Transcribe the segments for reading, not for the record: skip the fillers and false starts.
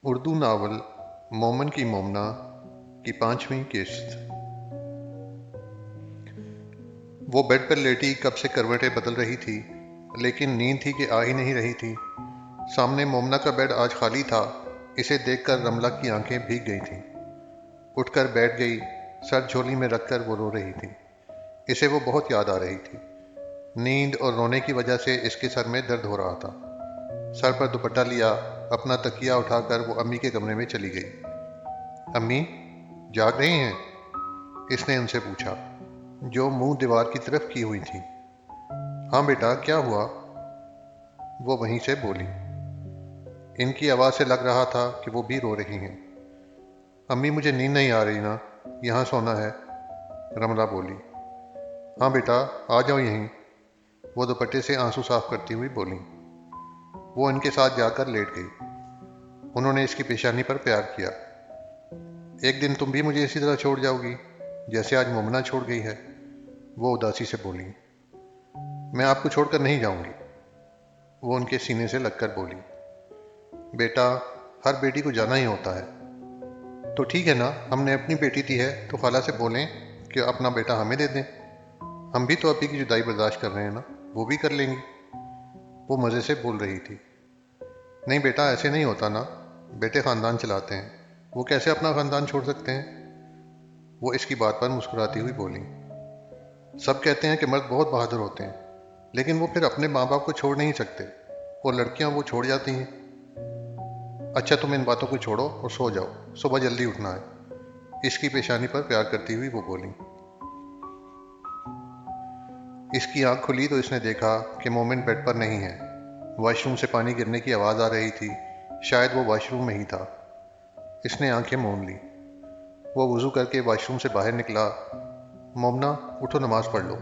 Urdu novel मोमन की मोमना की 5वीं किस्त। वो बेड पर लेटी कब से करवटें बदल रही थी, लेकिन नींद थी कि आ ही नहीं रही थी। सामने मोमना का बेड आज खाली था। इसे देखकर रमला की आंखें भीग गई थीं। उठकर बैठ गई। सर झोली में रखकर वो रो रही थी। इसे वो बहुत याद आ रही थी। नींद और रोने की वजह से इसके सर में दर्द हो रहा था। सर पर दुपट्टा लिया, अपना तकिया उठाकर वो अम्मी के कमरे में चली गई। अम्मी, जाग रही हैं? इसने उनसे पूछा, जो मुंह दीवार की तरफ की हुई थी। हाँ बेटा, क्या हुआ? वो वहीं से बोली। इनकी आवाज़ से लग रहा था कि वो भी रो रही हैं। अम्मी, मुझे नींद नहीं आ रही ना, यहाँ सोना है, रमला बोली। हाँ बेटा, आ जाओ यहीं, वो दुपट्टे से आंसू साफ करती हुई बोली। वो इनके साथ जाकर लेट गई। उन्होंने इसकी पेशानी पर प्यार किया। एक दिन तुम भी मुझे इसी तरह छोड़ जाओगी, जैसे आज मोमना छोड़ गई है, वो उदासी से बोली। मैं आपको छोड़कर नहीं जाऊंगी, वो उनके सीने से लगकर बोली। बेटा, हर बेटी को जाना ही होता है। तो ठीक है ना, हमने अपनी बेटी दी है तो खाला से बोलें कि अपना बेटा हमें दे दें। हम भी तो अभी की जुदाई बर्दाश्त कर रहे हैं ना, वो भी कर लेंगी, वो मज़े से बोल रही थी। नहीं बेटा, ऐसे नहीं होता ना, बेटे ख़ानदान चलाते हैं, वो कैसे अपना ख़ानदान छोड़ सकते हैं, वो इसकी बात पर मुस्कुराती हुई बोली। सब कहते हैं कि मर्द बहुत बहादुर होते हैं, लेकिन वो फिर अपने माँ बाप को छोड़ नहीं सकते, और लड़कियां वो छोड़ जाती हैं। अच्छा, तुम इन बातों को छोड़ो और सो जाओ, सुबह जल्दी उठना है, इसकी पेशानी पर प्यार करती हुई वो बोली। इसकी आंख खुली तो इसने देखा कि मोमिन बेड पर नहीं है। वॉशरूम से पानी गिरने की आवाज़ आ रही थी। शायद वो वॉशरूम में ही था। इसने आंखें मूंद ली। वो वज़ू करके वॉशरूम से बाहर निकला। मोमना, उठो, नमाज पढ़ लो,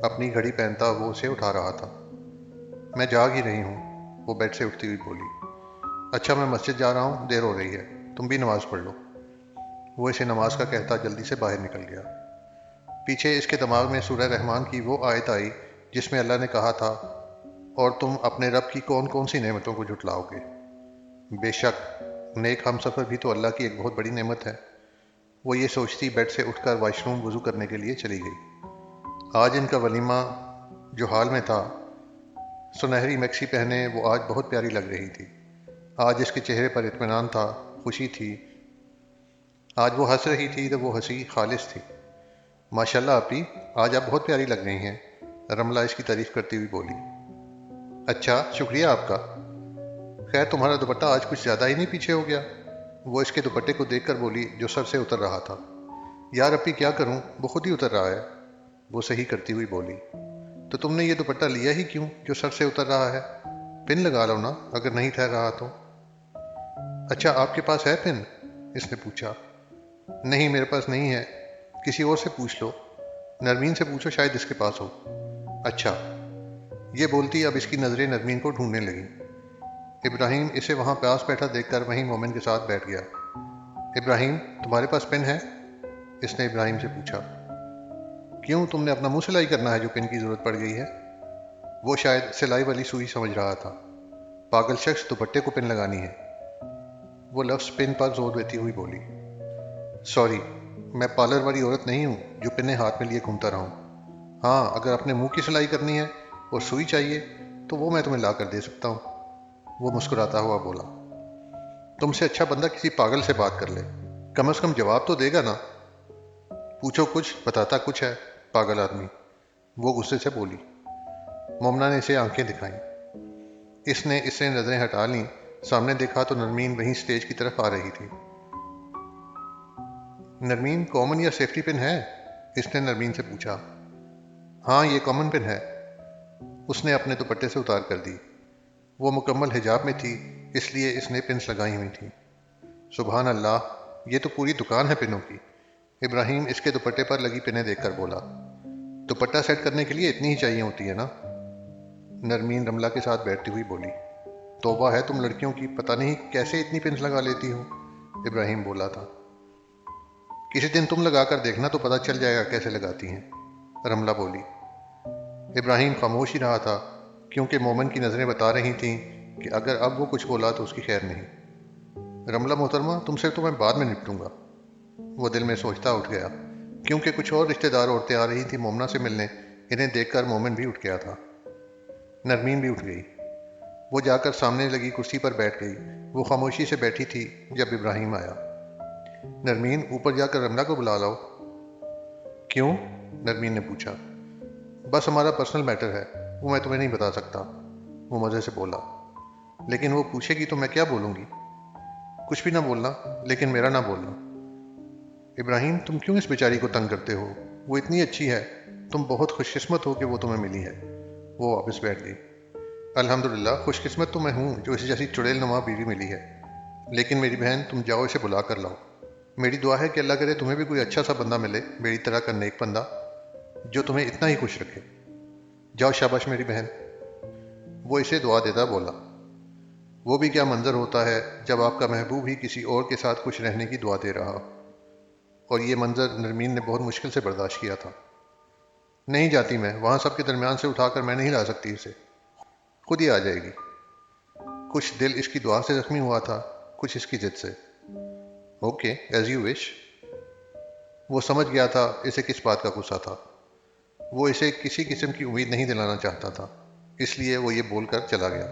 अपनी घड़ी पहनता वो उसे उठा रहा था। मैं जाग ही रही हूँ, वो बेड से उठती हुई बोली। अच्छा, मैं मस्जिद जा रहा हूँ, देर हो रही है, तुम भी नमाज पढ़ लो। वो इसे नमाज का कहता जल्दी से बाहर निकल गया। पीछे इसके दिमाग में सूरह रहमान की वो आयत आई जिसमें अल्लाह ने कहा था, और तुम अपने रब की कौन कौन सी नेमतों को झुटलाओगे। बेशक नेक हमसफ़र भी तो अल्लाह की एक बहुत बड़ी नेमत है। वो ये सोचती बेड से उठकर वॉशरूम वज़ू करने के लिए चली गई। आज इनका वलीमा जो हाल में था, सुनहरी मैक्सी पहने वो आज बहुत प्यारी लग रही थी। आज इसके चेहरे पर इत्मीनान था, खुशी थी। आज वो हंस रही थी तो वो हंसी खालिस थी। माशाल्लाह आपी, आज आप बहुत प्यारी लग रही हैं, रमला इसकी तारीफ करती हुई बोली। अच्छा, शुक्रिया आपका। खैर, तुम्हारा दुपट्टा आज कुछ ज़्यादा ही नहीं पीछे हो गया, वो इसके दुपट्टे को देखकर बोली जो सर से उतर रहा था। यार अपी, क्या करूं, वो खुद ही उतर रहा है, वो सही करती हुई बोली। तो तुमने ये दुपट्टा लिया ही क्यों जो सर से उतर रहा है? पिन लगा लो ना, अगर नहीं ठहर रहा तो। अच्छा, आपके पास है पिन? इसने पूछा। नहीं, मेरे पास नहीं है, किसी और से पूछ लो, नरमीन से पूछो, शायद इसके पास हो। अच्छा, ये बोलती अब इसकी नज़रें नरमीन को ढूंढने लगी। इब्राहिम इसे वहाँ पास बैठा देखकर वहीं मोमिन के साथ बैठ गया। इब्राहिम, तुम्हारे पास पेन है? इसने इब्राहिम से पूछा। क्यों, तुमने अपना मुंह सिलाई करना है जो पेन की ज़रूरत पड़ गई है? वो शायद सिलाई वाली सुई समझ रहा था। पागल शख्स, दुपट्टे को पिन लगानी है, वो लफ्ज़ पिन पर जोर देती हुई बोली। सॉरी, मैं पार्लर वाली औरत नहीं हूँ जो पिने हाथ में लिए घूमता रहूँ। हाँ, अगर अपने मुंह की सिलाई करनी है और सुई चाहिए तो वो मैं तुम्हें ला कर दे सकता हूँ, वो मुस्कुराता हुआ बोला। तुमसे अच्छा बंदा किसी पागल से बात कर ले, कम से कम जवाब तो देगा ना। पूछो कुछ, बताता कुछ है, पागल आदमी, वो गुस्से से बोली। मोमना ने इसे आंखें दिखाईं। इसने इससे नजरें हटा लीं। सामने देखा तो नरमीन वहीं स्टेज की तरफ आ रही थी। नरमीन, कॉमन या सेफ्टी पिन है? इसने नरमीन से पूछा। हाँ, ये कॉमन पिन है, उसने अपने दुपट्टे से उतार कर दी। वो मुकम्मल हिजाब में थी, इसलिए इसने पिन्स लगाई हुई थी। सुभान अल्लाह, ये तो पूरी दुकान है पिनों की, इब्राहिम इसके दुपट्टे पर लगी पिनें देखकर बोला। दुपट्टा सेट करने के लिए इतनी ही चाहिए होती है ना, नरमीन रमला के साथ बैठती हुई बोली। तौबा है तुम लड़कियों की, पता नहीं कैसे इतनी पिन्स लगा लेती हो, इब्राहिम बोला था। किसी दिन तुम लगा कर देखना तो पता चल जाएगा कैसे लगाती हैं, रमला बोली। इब्राहिम खामोश ही रहा था, क्योंकि मोमन की नज़रें बता रही थीं कि अगर अब वो कुछ बोला तो उसकी खैर नहीं। रमला मोहतरमा, तुमसे तो मैं बाद में निपटूंगा। वो दिल में सोचता उठ गया, क्योंकि कुछ और रिश्तेदार औरतें आ रही थी मोमना से मिलने। इन्हें देखकर मोमिन भी उठ गया था। नरमीन भी उठ गई। वो जाकर सामने लगी कुर्सी पर बैठ गई। वो खामोशी से बैठी थी जब इब्राहिम आया। नरमीन, ऊपर जाकर रमला को बुला लाओ। क्यों? नरमीन ने पूछा। बस हमारा पर्सनल मैटर है, वो मैं तुम्हें नहीं बता सकता, वो मज़े से बोला। लेकिन वो पूछेगी तो मैं क्या बोलूँगी? कुछ भी ना बोलना, लेकिन मेरा ना बोलना। इब्राहिम, तुम क्यों इस बेचारी को तंग करते हो? वो इतनी अच्छी है। तुम बहुत खुशकिस्मत हो कि वो तुम्हें मिली है। वो वापस बैठ गई। अल्हम्दुलिल्लाह, खुशकिस्मत तो मैं हूँ जो इस जैसी चुड़ैल नुमा बीवी मिली है। लेकिन मेरी बहन, तुम जाओ, इसे बुला कर लाओ। मेरी दुआ है कि अल्लाह करे तुम्हें भी कोई अच्छा सा बंदा मिले, मेरी तरह का नेक बंदा, जो तुम्हें इतना ही खुश रखे। जाओ, शाबाश मेरी बहन। वो इसे दुआ देता बोला। वो भी क्या मंजर होता है जब आपका महबूब ही किसी और के साथ खुश रहने की दुआ दे रहा हो। और ये मंजर नरमीन ने बहुत मुश्किल से बर्दाश्त किया था। नहीं जाती मैं, वहां सबके दरमियान से उठाकर मैं नहीं ला सकती इसे, खुद ही आ जाएगी। कुछ दिल इसकी दुआ से जख्मी हुआ था, कुछ इसकी जिद से। Okay, as you wish. वो समझ गया था इसे किस बात का गुस्सा था। वो इसे किसी किस्म की उम्मीद नहीं दिलाना चाहता था, इसलिए वो ये बोलकर चला गया,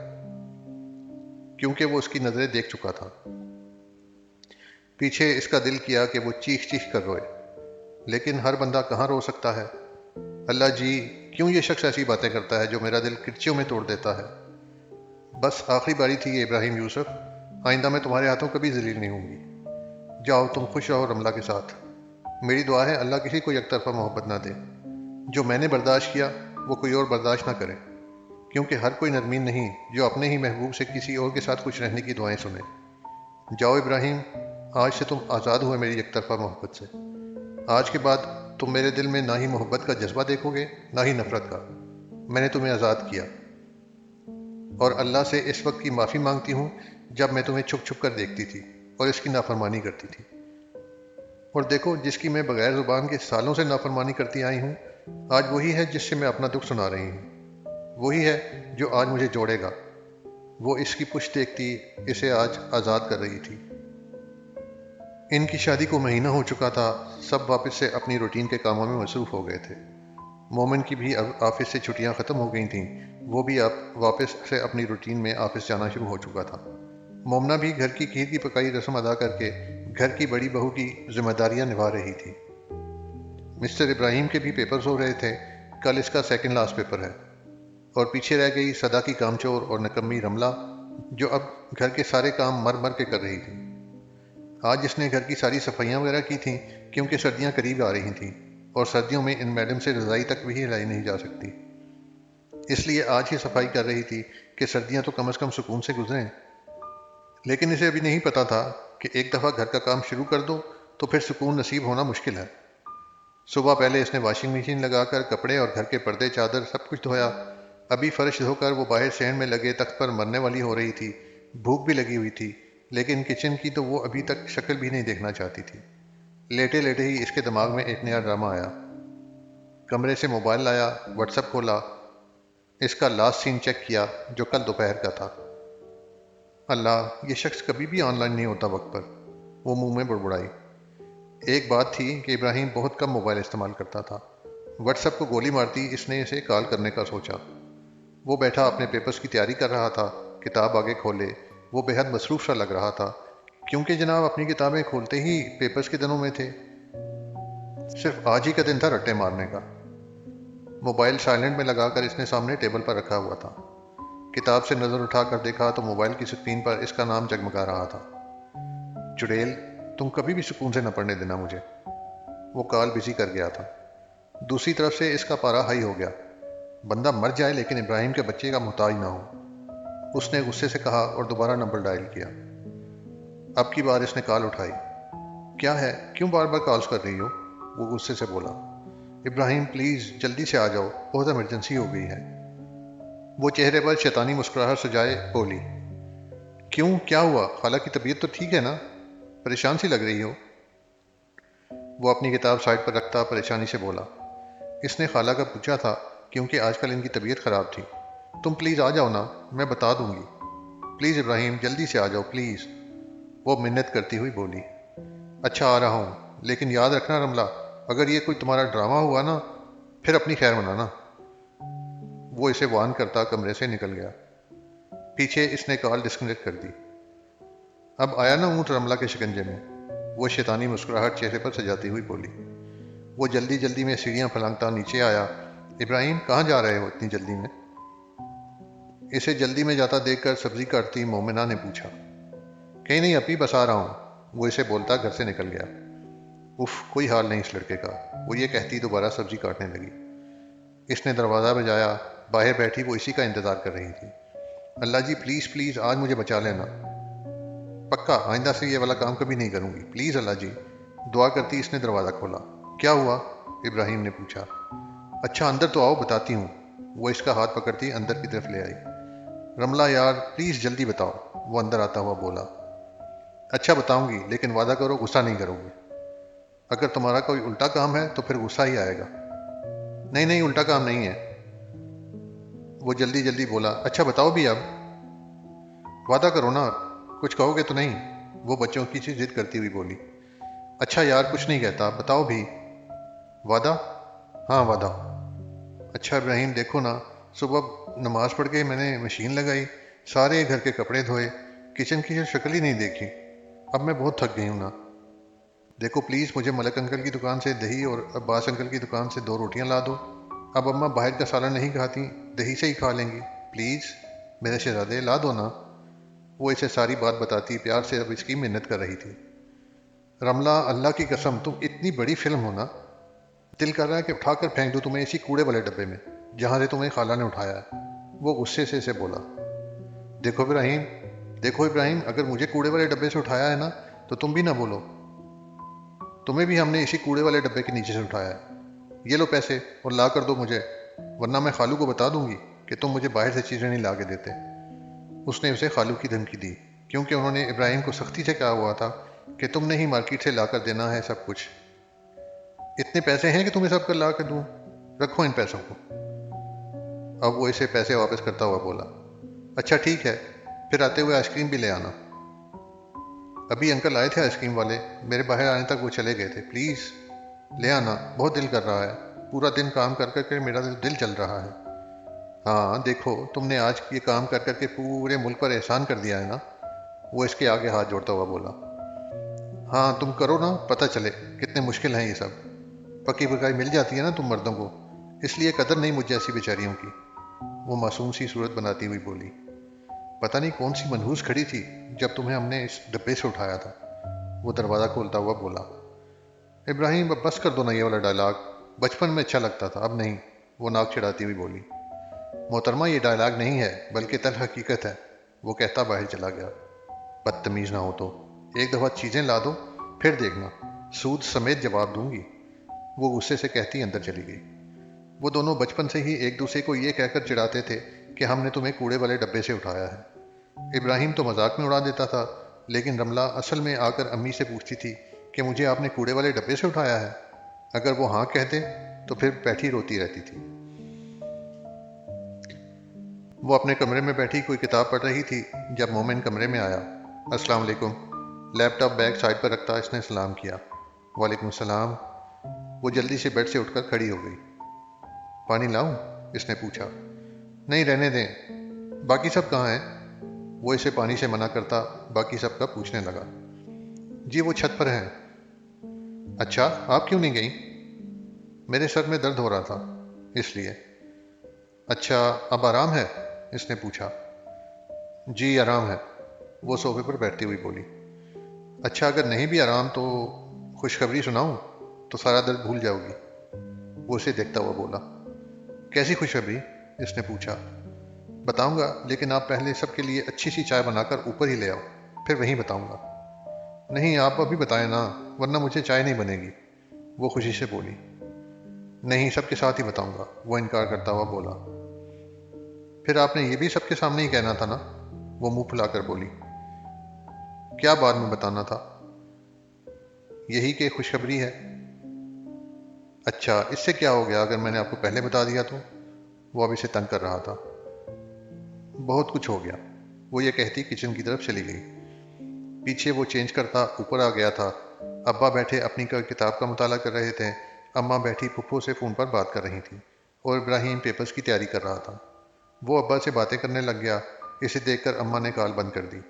क्योंकि वो उसकी नजरें देख चुका था। पीछे इसका दिल किया कि वो चीख चीख कर रोए, लेकिन हर बंदा कहाँ रो सकता है। अल्लाह जी, क्यों ये शख्स ऐसी बातें करता है जो मेरा दिल किरचियों में तोड़ देता है। बस आखिरी बारी थी ये इब्राहिम यूसुफ, आइंदा मैं तुम्हारे हाथों कभी जलील नहीं होंगी। जाओ, तुम खुश रहो रमला के साथ। मेरी दुआ है अल्लाह किसी को एकतरफा मोहब्बत ना दे। जो मैंने बर्दाश्त किया वो कोई और बर्दाश्त ना करे, क्योंकि हर कोई नरमीन नहीं जो अपने ही महबूब से किसी और के साथ खुश रहने की दुआएं सुने। जाओ इब्राहिम, आज से तुम आज़ाद हुए मेरी एकतरफा मोहब्बत से। आज के बाद तुम मेरे दिल में ना ही मोहब्बत का जज्बा देखोगे, ना ही नफरत का। मैंने तुम्हें आज़ाद किया, और अल्लाह से इस वक्त की माफ़ी मांगती हूँ जब मैं तुम्हें छुप छुप कर देखती थी और इसकी नाफरमानी करती थी। और देखो, जिसकी मैं बगैर ज़ुबान के सालों से नाफरमानी करती आई हूँ, आज वही है जिससे मैं अपना दुख सुना रही हूँ। वही है जो आज मुझे जोड़ेगा। वो इसकी पुश्त देखती इसे आज आज़ाद कर रही थी। इनकी शादी को महीना हो चुका था। सब वापस से अपनी रूटीन के कामों में मसरूफ़ हो गए थे। मोमिन की भी अब ऑफिस से छुट्टियां ख़त्म हो गई थीं। वो भी अब वापस से अपनी रूटीन में ऑफिस जाना शुरू हो चुका था। मोमना भी घर की खीर की पकाई रस्म अदा करके घर की बड़ी बहू की जिम्मेदारियां निभा रही थी। मिस्टर इब्राहिम के भी पेपर्स हो रहे थे। कल इसका सेकंड लास्ट पेपर है। और पीछे रह गई सदा की कामचोर और नकम्मी रमला, जो अब घर के सारे काम मर मर के कर रही थी। आज इसने घर की सारी सफाइयां वगैरह की थी, क्योंकि सर्दियां करीब आ रही थीं और सर्दियों में इन मैडम से रजाई तक भी हिलाई नहीं जा सकती। इसलिए आज ही सफाई कर रही थी कि सर्दियां तो कम से कम सुकून से गुजरें। लेकिन इसे अभी नहीं पता था कि एक दफ़ा घर का काम शुरू कर दो तो फिर सुकून नसीब होना मुश्किल है। सुबह पहले इसने वॉशिंग मशीन लगाकर कपड़े और घर के पर्दे चादर सब कुछ धोया। अभी फर्श धोकर वो बाहर शहर में लगे तख्त पर मरने वाली हो रही थी। भूख भी लगी हुई थी, लेकिन किचन की तो वो अभी तक शक्ल भी नहीं देखना चाहती थी। लेटे लेटे ही इसके दिमाग में एक नया ड्रामा आया। कमरे से मोबाइल लाया, व्हाट्सएप खोला, इसका लास्ट सीन चेक किया जो कल दोपहर का था। अल्लाह, ये शख्स कभी भी ऑनलाइन नहीं होता वक्त पर। वो मुंह में बुड़बुड़ाई। एक बात थी कि इब्राहिम बहुत कम मोबाइल इस्तेमाल करता था। व्हाट्सएप को गोली मारती इसने इसे कॉल करने का सोचा। वो बैठा अपने पेपर्स की तैयारी कर रहा था। किताब आगे खोले, वो बेहद मसरूफ सा लग रहा था, क्योंकि जनाब अपनी किताबें खोलते ही पेपर्स के दिनों में थे। सिर्फ आज ही का दिन था रट्टे मारने का। मोबाइल साइलेंट में लगाकर इसने सामने टेबल पर रखा हुआ था। किताब से नज़र उठाकर देखा तो मोबाइल की स्क्रीन पर इसका नाम जगमगा रहा था। चुड़ैल, तुम कभी भी सुकून से न पढ़ने देना मुझे। वो कॉल बिजी कर गया था। दूसरी तरफ से इसका पारा हाई हो गया। बंदा मर जाए लेकिन इब्राहिम के बच्चे का मोहताज ना हो, उसने गुस्से से कहा और दोबारा नंबर डायल किया। अब की बार इसने कॉल उठाई। क्या है, क्यों बार बार कॉल्स कर रही हो? वो गुस्से से बोला। इब्राहिम प्लीज जल्दी से आ जाओ, बहुत इमरजेंसी हो गई है। वो चेहरे पर शैतानी मुस्कुराहट सजाए बोली। क्यों, क्या हुआ? खाला की तबीयत तो ठीक है ना? परेशान सी लग रही हो। वो अपनी किताब साइड पर रखता परेशानी से बोला। इसने खाला का पूछा था, क्योंकि आजकल इनकी तबीयत खराब थी। तुम प्लीज आ जाओ ना, मैं बता दूंगी। प्लीज इब्राहिम जल्दी से आ जाओ प्लीज। वो मिन्नत करती हुई बोली। अच्छा आ रहा हूँ, लेकिन याद रखना रमला, अगर ये कोई तुम्हारा ड्रामा हुआ ना, फिर अपनी खैर मनाना। वो इसे वार्न करता कमरे से निकल गया। पीछे इसने कॉल डिस्कनेक्ट कर दी। अब आया ना ऊँट रमला के शिकंजे में, वो शैतानी मुस्कुराहट चेहरे पर सजाती हुई बोली। वो जल्दी जल्दी में सीढ़ियाँ फलांगता नीचे आया। इब्राहिम कहाँ जा रहे हो इतनी जल्दी में? इसे जल्दी में जाता देखकर सब्जी काटती मोमिना ने पूछा। कहीं नहीं अपी, बस आ रहा हूँ, वो इसे बोलता घर से निकल गया। उफ, कोई हाल नहीं इस लड़के का, वो ये कहती दोबारा सब्जी काटने लगी। इसने दरवाज़ा बजाया। बाहर बैठी वो इसी का इंतज़ार कर रही थी। अल्लाह जी प्लीज़ प्लीज़ आज मुझे बचा लेना, पक्का आइंदा से ये वाला काम कभी नहीं करूँगी, प्लीज़ अल्लाह जी, दुआ करती इसने दरवाज़ा खोला। क्या हुआ? इब्राहिम ने पूछा। अच्छा अंदर तो आओ, बताती हूँ। वो इसका हाथ पकड़ती अंदर की तरफ ले आई। रमला यार प्लीज़ जल्दी बताओ, वो अंदर आता हुआ बोला। अच्छा बताऊंगी, लेकिन वादा करो गुस्सा नहीं करोगे। अगर तुम्हारा कोई उल्टा काम है तो फिर गुस्सा ही आएगा। नहीं नहीं, उल्टा काम नहीं है, वो जल्दी जल्दी बोला। अच्छा बताओ भी अब, वादा करो ना, कुछ कहोगे तो नहीं? वो बच्चों की सी जिद करती हुई बोली। अच्छा यार कुछ नहीं कहता, बताओ भी। वादा? हाँ वादा। अच्छा इब्राहिम देखो ना, सुबह नमाज पढ़ के मैंने मशीन लगाई, सारे घर के कपड़े धोए, किचन की शक्ल ही नहीं देखी। अब मैं बहुत थक गई हूँ ना। देखो प्लीज़ मुझे मलक अंकल की दुकान से दही और अब्बास अंकल की दुकान से 2 रोटियां ला दो। अब अम्मा बाहर का सालन नहीं खाती, दही से ही खा लेंगी। प्लीज़ मेरे शहजादे ला दो ना। वो इसे सारी बात बताती प्यार से अब इसकी मिन्नत कर रही थी। रमला अल्लाह की कसम तुम इतनी बड़ी फिल्म हो ना, दिल कर रहा है कि उठाकर फेंक दूं तुम्हें इसी कूड़े वाले डब्बे में जहां से तुम्हें खाला ने उठाया है। वो गुस्से से इसे बोला। देखो इब्राहिम, देखो इब्राहिम, अगर मुझे कूड़े वाले डब्बे से उठाया है ना, तो तुम भी ना बोलो, तुम्हें भी हमने इसी कूड़े वाले डब्बे के नीचे से उठाया है। ये लो पैसे और ला कर दो मुझे, वरना मैं खालू को बता दूंगी कि तुम मुझे बाहर से चीज़ें नहीं ला के देते। उसने उसे खालू की धमकी दी, क्योंकि उन्होंने इब्राहिम को सख्ती से कहा हुआ था कि तुमने ही मार्केट से ला कर देना है सब कुछ। इतने पैसे हैं कि तुम्हें सब कर ला कर दूँ? रखो इन पैसों को। अब वो इसे पैसे वापस करता हुआ बोला। अच्छा ठीक है, फिर आते हुए आइसक्रीम भी ले आना। अभी अंकल आए थे आइसक्रीम वाले, मेरे बाहर आने तक वो चले गए थे। प्लीज़ ले आना, बहुत दिल कर रहा है, पूरा दिन काम कर कर के मेरा तो दिल चल रहा है। हाँ देखो, तुमने आज ये काम कर कर के पूरे मुल्क पर एहसान कर दिया है ना, वो इसके आगे हाथ जोड़ता हुआ बोला। हाँ तुम करो ना, पता चले कितने मुश्किल हैं ये सब। पक्की पकाई मिल जाती है ना तुम मर्दों को, इसलिए कदर नहीं मुझ जैसी बेचारियों की। वो मासूम सी सूरत बनाती हुई बोली। पता नहीं कौन सी मनहूस खड़ी थी जब तुम्हें हमने इस डब्बे से उठाया था, वो दरवाज़ा खोलता हुआ बोला। इब्राहिम अब बस कर दो ना ये वाला डायलॉग, बचपन में अच्छा लगता था, अब नहीं, वो नाक चिढ़ाती हुई बोली। मोहतरमा ये डायलॉग नहीं है बल्कि तल हकीकत है, वो कहता बाहर चला गया। बदतमीज ना हो तो एक दफ़ा चीज़ें ला दो, फिर देखना सूद समेत जवाब दूंगी, वो गुस्से से कहती अंदर चली गई। वो दोनों बचपन से ही एक दूसरे को ये कहकर चिढ़ाते थे कि हमने तुम्हें कूड़े वाले डब्बे से उठाया है। इब्राहिम तो मजाक में उड़ा देता था, लेकिन रमला असल में आकर अम्मी से पूछती थी कि मुझे आपने कूड़े वाले डब्बे से उठाया है। अगर वो हाँ कहते तो फिर बैठी रोती रहती थी। वो अपने कमरे में बैठी कोई किताब पढ़ रही थी जब मोमिन कमरे में आया। अस्सलाम वालेकुम। लैपटॉप बैग साइड पर रखता इसने सलाम किया। वालेकुम सलाम। वो जल्दी से बेड से उठकर खड़ी हो गई। पानी लाऊं? इसने पूछा। नहीं रहने दें, बाकी सब कहाँ हैं? वो इसे पानी से मना करता बाकी सब का पूछने लगा। जी वो छत पर हैं। अच्छा आप क्यों नहीं गई? मेरे सर में दर्द हो रहा था, इसलिए। अच्छा अब आराम है? इसने पूछा। जी आराम है, वो सोफे पर बैठती हुई बोली। अच्छा अगर नहीं भी आराम तो खुशखबरी सुनाऊं, तो सारा दर्द भूल जाओगी, वो उसे देखता हुआ बोला। कैसी खुशखबरी? इसने पूछा। बताऊंगा, लेकिन आप पहले सबके लिए अच्छी सी चाय बनाकर ऊपर ही ले आओ, फिर वहीं बताऊंगा। नहीं आप अभी बताएं ना, वरना मुझे चाय नहीं बनेगी, वो खुशी से बोली। नहीं सबके साथ ही बताऊंगा, वो इनकार करता हुआ बोला। फिर आपने ये भी सबके सामने ही कहना था ना, वो मुंह फुलाकर बोली। क्या बाद में बताना था? यही कि खुशखबरी है। अच्छा इससे क्या हो गया अगर मैंने आपको पहले बता दिया तो? वो अब इसे तंग कर रहा था। बहुत कुछ हो गया, वो ये कहती किचन की तरफ चली गई। पीछे वो चेंज करता ऊपर आ गया था। अब्बा बैठे अपनी किताब का मुताला कर रहे थे। अम्मा बैठी फुफ्फो से फ़ोन पर बात कर रही थी और इब्राहिम पेपर्स की तैयारी कर रहा था। वो अब्बा से बातें करने लग गया। इसे देखकर अम्मा ने कॉल बंद कर दी।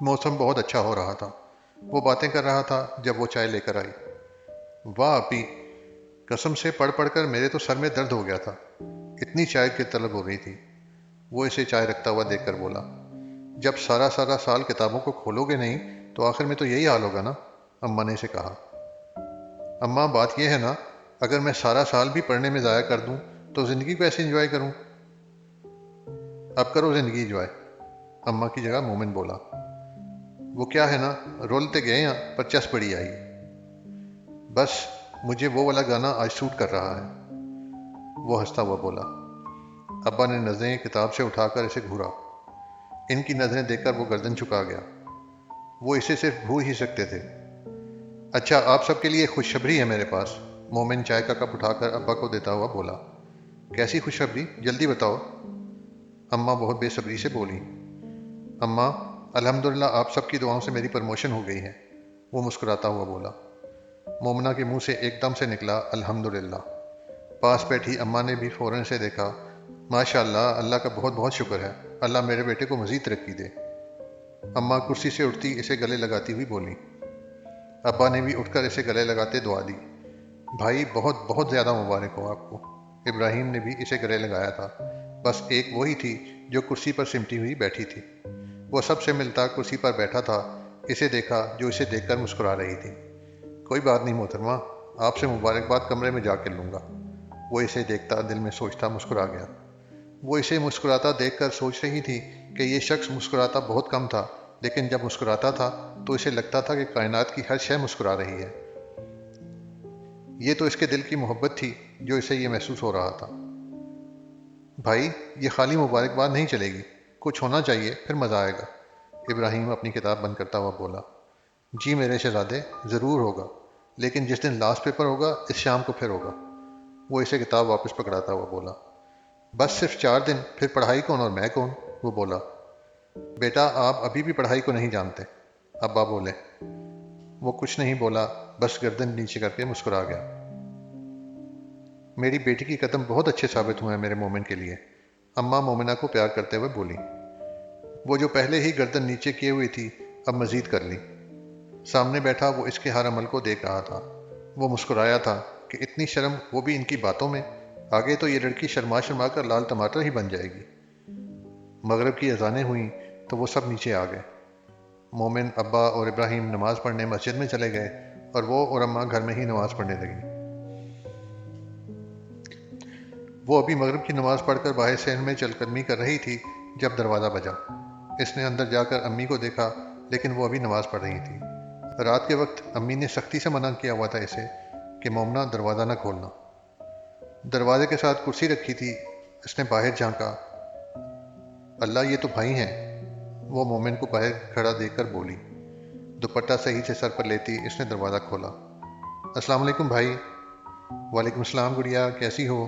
मौसम बहुत अच्छा हो रहा था। वो बातें कर रहा था जब वो चाय लेकर आई। वाह अपी, कसम से पढ़ पढ़ कर मेरे तो सर में दर्द हो गया था। इतनी चाय की तलब हो रही थी। वो इसे चाय रखता हुआ देखकर बोला, जब सारा सारा साल किताबों को खोलोगे नहीं तो आखिर में तो यही हाल होगा ना। अम्मा ने इसे कहा। अम्मा बात यह है ना, अगर मैं सारा साल भी पढ़ने में ज़ाया कर दूं तो ज़िंदगी को ऐसे इंजॉय करूं। अब करो ज़िंदगी इंजॉय, अम्मा की जगह मोमिन बोला। वो क्या है ना, रोलते गए हैं पर चस पड़ी आई। बस मुझे वो वाला गाना आज सूट कर रहा है, वो हंसता हुआ बोला। अब्बा ने नज़रें किताब से उठाकर इसे घूरा। इनकी नज़रें देखकर वो गर्दन झुका गया। वो इसे सिर्फ भूल ही सकते थे। अच्छा, आप सबके लिए खुशखबरी है मेरे पास, मोमिन चाय का कप उठाकर अब्बा को देता हुआ बोला। कैसी खुशखबरी, जल्दी बताओ, अम्मा बहुत बेसब्री से बोली। अम्मा, अल्हम्दुलिल्लाह आप सबकी दुआओं से मेरी प्रमोशन हो गई है, वो मुस्कुराता हुआ बोला। मोमना के मुंह से एकदम से निकला अल्हम्दुलिल्लाह। पास बैठी अम्मा ने भी फौरन से देखा। माशाअल्लाह, अल्लाह का बहुत बहुत शुक्र है, अल्लाह मेरे बेटे को मजीद तरक्की दे। अम्मा कुर्सी से उठती इसे गले लगाती हुई बोली। अब्बा ने भी उठकर इसे गले लगाते दुआ दी। भाई बहुत बहुत ज़्यादा मुबारक हो आपको। इब्राहिम ने भी इसे गले लगाया था। बस एक वही थी जो कुर्सी पर सिमटी हुई बैठी थी। वो सबसे मिलता कुर्सी पर बैठा था। इसे देखा जो इसे देखकर मुस्कुरा रही थी। कोई बात नहीं मोहतरमा, आपसे मुबारकबाद कमरे में जाकर लूँगा। वो इसे देखता दिल में सोचता मुस्कुरा गया। वो इसे मुस्कुराता देखकर सोच रही थी कि ये शख्स मुस्कुराता बहुत कम था, लेकिन जब मुस्कुराता था तो इसे लगता था कि कायनात की हर शय मुस्कुरा रही है। ये तो इसके दिल की मोहब्बत थी जो इसे ये महसूस हो रहा था। भाई, ये खाली मुबारकबाद नहीं चलेगी, कुछ होना चाहिए, फिर मज़ा आएगा, इब्राहिम अपनी किताब बंद करता हुआ बोला। जी मेरे शहजादे, ज़रूर होगा, लेकिन जिस दिन लास्ट पेपर होगा इस शाम को फिर होगा, वो इसे किताब वापस पकड़ाता हुआ बोला। बस सिर्फ 4 दिन, फिर पढ़ाई कौन और मैं कौन, वो बोला। बेटा आप अभी भी पढ़ाई को नहीं जानते, अब्बा बोले। वो कुछ नहीं बोला, बस गर्दन नीचे करके मुस्कुरा गया। मेरी बेटी की कदम बहुत अच्छे साबित हुए हैं मेरे मोमिन के लिए, अम्मा मोमिना को प्यार करते हुए बोली। वो जो पहले ही गर्दन नीचे किए हुई थी अब मजीद कर ली। सामने बैठा वो इसके हर अमल को देख रहा था। वो मुस्कुराया था कि इतनी शर्म, वो भी इनकी बातों में। आगे तो ये लड़की शर्मा शर्मा कर लाल टमाटर ही बन जाएगी। मगरिब की अजानें हुई तो वो सब नीचे आ गए। मोमिन, अब्बा और इब्राहिम नमाज पढ़ने मस्जिद में चले गए और वो और अम्मा घर में ही नमाज पढ़ने लगी। वो अभी मगरिब की नमाज पढ़कर बाहर सहन में चलकदमी कर रही थी जब दरवाज़ा बजा। इसने अंदर जाकर अम्मी को देखा, लेकिन वो अभी नमाज पढ़ रही थी। रात के वक्त अम्मी ने सख्ती से मना किया हुआ था इसे कि मोमना दरवाज़ा न खोलना। दरवाजे के साथ कुर्सी रखी थी। इसने बाहर झांका। अल्लाह, ये तो भाई हैं, वो मोमिन को बाहर खड़ा देखकर बोली। दुपट्टा सही से सर पर लेती इसने दरवाज़ा खोला। अस्सलाम वालेकुम भाई। वालेकुम सलाम गुड़िया, कैसी हो?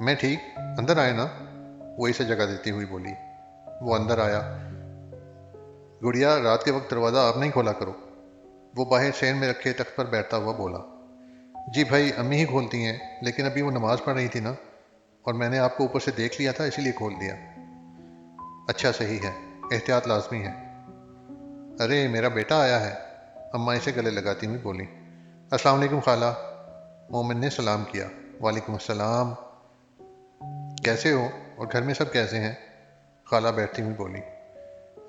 मैं ठीक, अंदर आए ना, वो इसे जगह देती हुई बोली। वो अंदर आया। गुड़िया, रात के वक्त दरवाज़ा आप नहीं खोला करो, वो बाहर सेन में रखे तख्त पर बैठता हुआ बोला। जी भाई, अम्मी ही खोलती हैं, लेकिन अभी वो नमाज पढ़ रही थी ना, और मैंने आपको ऊपर से देख लिया था इसीलिए खोल दिया। अच्छा सही है, एहतियात लाजमी है। अरे मेरा बेटा आया है, अम्मा इसे गले लगाती हुई बोली। अस्सलाम वालेकुम खाला, मोमिन ने सलाम किया। वालेकुम अस्सलाम, कैसे हो और घर में सब कैसे हैं? खाला बैठती हुई बोली।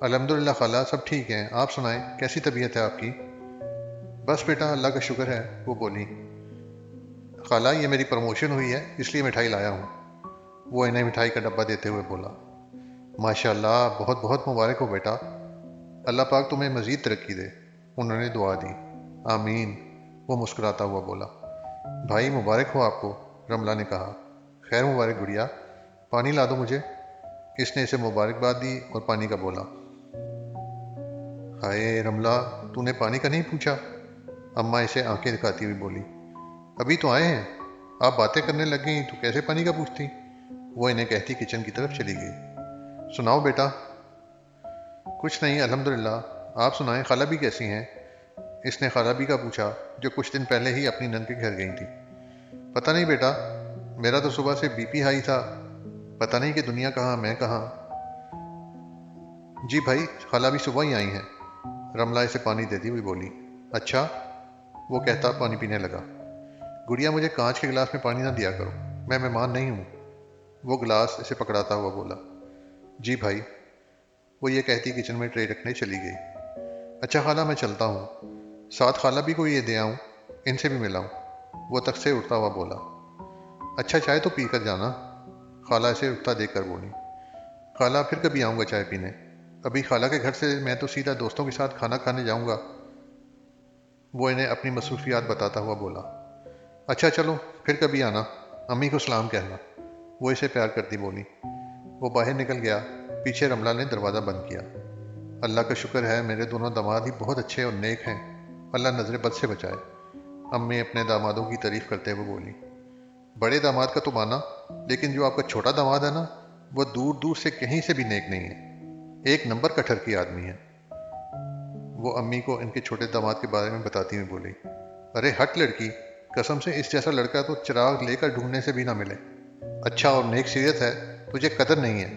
अल्हम्दुलिल्लाह खाला, सब ठीक हैं, आप सुनाएं, कैसी तबीयत है आपकी? बस बेटा अल्लाह का शुक्र है, वो बोली। खाला, ये मेरी प्रमोशन हुई है इसलिए मिठाई लाया हूँ, वो इन्हें मिठाई का डब्बा देते हुए बोला। माशाल्लाह, बहुत बहुत मुबारक हो बेटा, अल्लाह पाक तुम्हें मज़ीद तरक्की दे, उन्होंने दुआ दी। आमीन, वो मुस्कुराता हुआ बोला। भाई मुबारक हो आपको, रमला ने कहा। खैर मुबारक गुड़िया, पानी ला दो मुझे, इसने इसे मुबारकबाद दी और पानी का बोला। हाय रमला, तूने पानी का नहीं पूछा, अम्मा इसे आंखें दिखाती हुई बोली। अभी तो आए हैं, आप बातें करने लग गई तो कैसे पानी का पूछती, वो इन्हें कहती किचन की तरफ चली गई। सुनाओ बेटा। कुछ नहीं अल्हम्दुलिल्लाह, आप सुनाएं, खाला भी कैसी हैं? इसने खाला भी का पूछा, जो कुछ दिन पहले ही अपनी नन के घर गई थी। पता नहीं बेटा, मेरा तो सुबह से बीपी हाई था। पता नहीं कि दुनिया कहाँ मैं कहाँ। जी भाई, खाला भी सुबह ही आई हैं, रमला इसे पानी देती हुई बोली। अच्छा, वो कहता पानी पीने लगा। गुड़िया, मुझे कांच के गिलास में पानी ना दिया करो, मैं मेहमान नहीं हूँ। वो गिलास इसे पकड़ाता हुआ बोला। जी भाई, वो ये कहती किचन में ट्रे रखने चली गई। अच्छा खाला, मैं चलता हूँ, साथ खाला भी को ये दे आऊँ, इनसे भी मिलाऊँ, वो तख्त से उठता हुआ बोला। अच्छा, चाय तो पी कर जाना, खाला इसे उठता देखकर बोली। खाला, फिर कभी आऊँगा चाय पीने, अभी खाला के घर से मैं तो सीधा दोस्तों के साथ खाना खाने जाऊँगा। वो इन्हें अपनी मसरूफियात बताता हुआ बोला। अच्छा चलो, फिर कभी आना, अम्मी को सलाम कहना, वो इसे प्यार करती बोली। वो बाहर निकल गया। पीछे रमला ने दरवाज़ा बंद किया। अल्लाह का शुक्र है, मेरे दोनों दामाद ही बहुत अच्छे और नेक हैं, अल्लाह नजर बद से बचाए, अम्मी अपने दामादों की तारीफ करते हुए बोली। बड़े दामाद का तो माना, लेकिन जो आपका छोटा दामाद है ना, वो दूर दूर से कहीं से भी नेक नहीं है, एक नंबर कटहर की आदमी है। वो अम्मी को इनके छोटे दामाद के बारे में बताती हुई बोली। अरे हट लड़की, कसम से इस जैसा लड़का तो चिराग लेकर ढूंढने से भी ना मिले। अच्छा और नेक सीरत है, तुझे कदर नहीं है।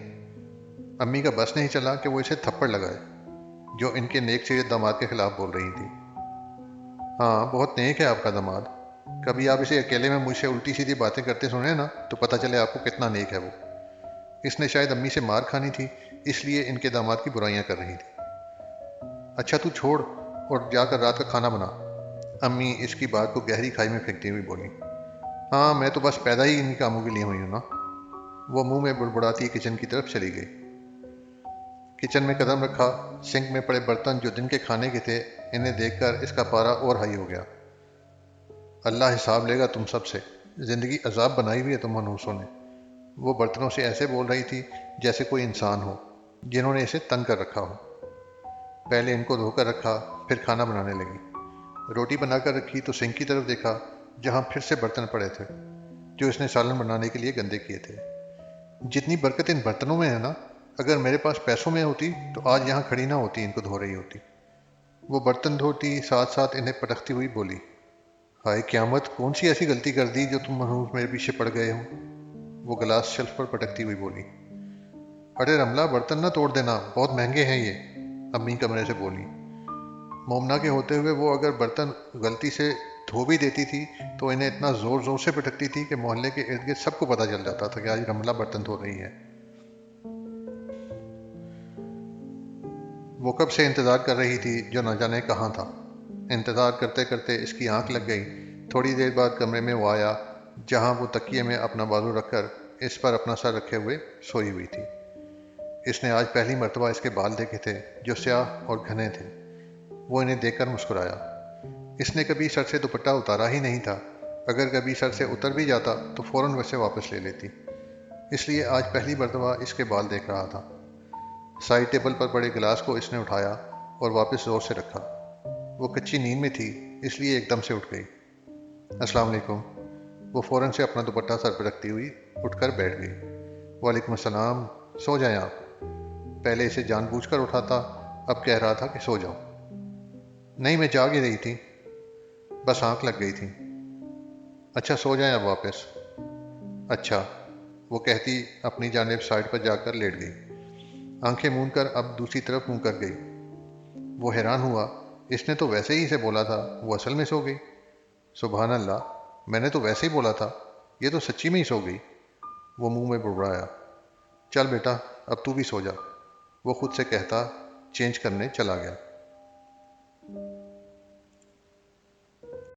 अम्मी का बस नहीं चला कि वो इसे थप्पड़ लगाए, जो इनके नेक सीरत दामाद के खिलाफ बोल रही थी। हाँ, बहुत नेक है आपका दामाद, कभी आप इसे अकेले में मुझसे उल्टी सीधी बातें करते सुने ना, तो पता चले आपको कितना नेक है वो। इसने शायद अम्मी से मार खानी थी, इसलिए इनके दामाद की बुराइयां कर रही थी। अच्छा तू छोड़ और जाकर रात का खाना बना, अम्मी इसकी बात को गहरी खाई में फेंकती हुई बोली। हाँ, मैं तो बस पैदा ही इन्हीं कामों के लिए हुई हूँ ना। वो मुंह में बुड़बुड़ाती किचन की तरफ चली गई। किचन में कदम रखा, सिंक में पड़े बर्तन जो दिन के खाने के थे, इन्हें देखकर इसका पारा और हाई हो गया। अल्लाह हिसाब लेगा तुम सब से, जिंदगी अजाब बनाई हुई है तुम मनहूसों ने। वो बर्तनों से ऐसे बोल रही थी जैसे कोई इंसान हो, जिन्होंने इसे तंग कर रखा हो। पहले इनको धोकर रखा, फिर खाना बनाने लगी। रोटी बनाकर रखी तो सिंक की तरफ देखा, जहां फिर से बर्तन पड़े थे, जो इसने सालन बनाने के लिए गंदे किए थे। जितनी बरकत इन बर्तनों में है ना, अगर मेरे पास पैसों में होती तो आज यहाँ खड़ी ना होती, इनको धो रही होती। वो बर्तन धोती साथ साथ इन्हें पटकती हुई बोली। हाय क़यामत, कौन सी ऐसी गलती कर दी जो तुम मनहूस मेरे पीछे पड़ गए हो? वो गिलास शेल्फ पर पटकती हुई बोली। अरे रमला, बर्तन ना तोड़ देना, बहुत महंगे हैं ये, अम्मी कमरे से बोली। मोमना के होते हुए वो अगर बर्तन गलती से धो भी देती थी तो इन्हें इतना जोर जोर से पटकती थी कि मोहल्ले के इर्द गिर्द सबको पता चल जाता था कि आज रमला बर्तन धो रही है। वो कब से इंतजार कर रही थी, जो न जाने कहाँ था। इंतजार करते करते इसकी आंख लग गई। थोड़ी देर बाद कमरे में वो आया, जहां वो तकिए में अपना बाजू रखकर इस पर अपना सर रखे हुए सोई हुई थी। इसने आज पहली मर्तबा इसके बाल देखे थे, जो स्याह और घने थे। वो इन्हें देखकर मुस्कुराया। इसने कभी सर से दुपट्टा उतारा ही नहीं था, अगर कभी सर से उतर भी जाता तो फौरन वैसे वापस ले लेती, इसलिए आज पहली मर्तबा इसके बाल देख रहा था। साइड टेबल पर पड़े गिलास को इसने उठाया और वापस जोर से रखा। वो कच्ची नींद में थी, इसलिए एकदम से उठ गई। अस्सलाम वालेकुम। वो फौरन से अपना दुपट्टा सर पर रखती हुई उठकर बैठ गई। वालेकुम अस्सलाम, सो जाएं आप। पहले इसे जानबूझकर उठाता, अब कह रहा था कि सो जाओ। नहीं, मैं जाग ही रही थी, बस आंख लग गई थी। अच्छा सो जाएं अब वापस। अच्छा, वो कहती अपनी जानिब साइड पर जाकर लेट गई। आंखें मूंद कर अब दूसरी तरफ मुंह कर गई। वो हैरान हुआ, इसने तो वैसे ही इसे बोला था, वो असल में सो गई। सुभान अल्लाह, मैंने तो वैसे ही बोला था, ये तो सच्ची में ही सो गई। वो मुंह में बुड़बुड़ाया। चल बेटा, अब तू भी सो जा, वो खुद से कहता चेंज करने चला गया।